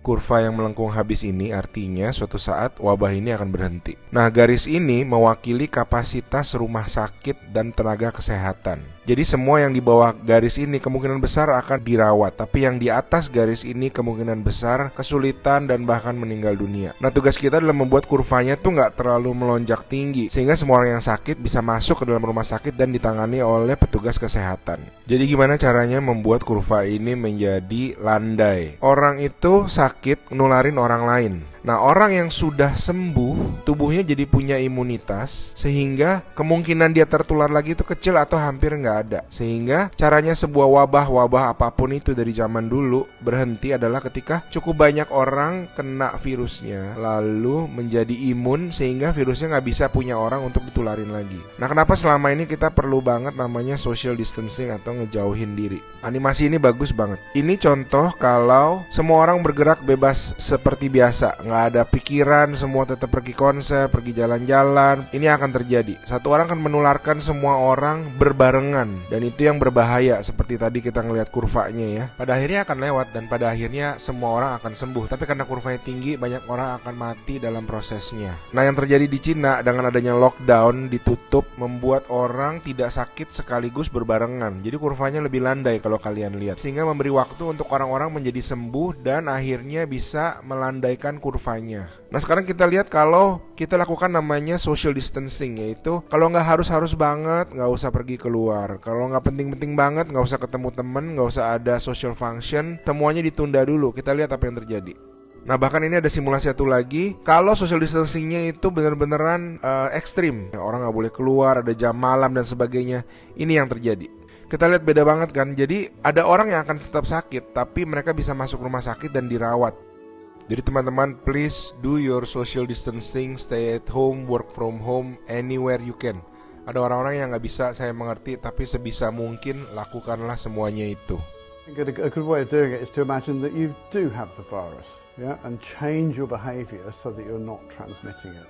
Kurva yang melengkung habis ini artinya suatu saat wabah ini akan berhenti. Nah, garis ini mewakili kapasitas rumah sakit dan tenaga kesehatan. Jadi semua yang di bawah garis ini kemungkinan besar akan dirawat, tapi yang di atas garis ini kemungkinan besar kesulitan dan bahkan meninggal dunia. Nah, tugas kita adalah membuat kurvanya tuh nggak terlalu melonjak tinggi, sehingga semua orang yang sakit bisa masuk ke dalam rumah sakit dan ditangani oleh petugas kesehatan. Jadi gimana caranya membuat kurva ini menjadi landai? Orang itu sakit nularin orang lain. Nah, orang yang sudah sembuh, tubuhnya jadi punya imunitas, sehingga kemungkinan dia tertular lagi itu kecil atau hampir nggak ada. Sehingga caranya sebuah wabah apapun itu dari zaman dulu berhenti adalah ketika cukup banyak orang kena virusnya, lalu menjadi imun sehingga virusnya nggak bisa punya orang untuk ditularin lagi. Nah, kenapa selama ini kita perlu banget namanya social distancing atau ngejauhin diri? Animasi ini bagus banget. Ini contoh kalau semua orang bergerak bebas seperti biasa, nggak ada pikiran, semua tetap pergi konser, pergi jalan-jalan. Ini akan terjadi. Satu orang akan menularkan semua orang berbarengan, dan itu yang berbahaya. Seperti tadi kita ngelihat kurvanya ya. Pada akhirnya akan lewat dan pada akhirnya semua orang akan sembuh. Tapi karena kurvanya tinggi, banyak orang akan mati dalam prosesnya. Nah, yang terjadi di Cina dengan adanya lockdown, ditutup, membuat orang tidak sakit sekaligus berbarengan. Jadi kurvanya lebih landai kalau kalian lihat, sehingga memberi waktu untuk orang-orang menjadi sembuh dan akhirnya bisa melandaikan kurvanya. Nah, sekarang kita lihat kalau kita lakukan namanya social distancing, yaitu kalau nggak harus banget nggak usah pergi keluar, kalau nggak penting-penting banget nggak usah ketemu temen, nggak usah ada social function, semuanya ditunda dulu. Kita lihat apa yang terjadi. Nah, bahkan ini ada simulasi satu lagi. Kalau social distancingnya itu benar-beneran ekstrim, orang nggak boleh keluar, ada jam malam dan sebagainya. Ini yang terjadi. Kita lihat beda banget kan. Jadi ada orang yang akan tetap sakit, tapi mereka bisa masuk rumah sakit dan dirawat. Jadi teman-teman, please do your social distancing, stay at home, work from home, anywhere you can. Ada orang-orang yang nggak bisa, saya mengerti, tapi sebisa mungkin lakukanlah semuanya itu. A good way of doing it is to imagine that you do have the virus, yeah, and change your behavior so that you're not transmitting it.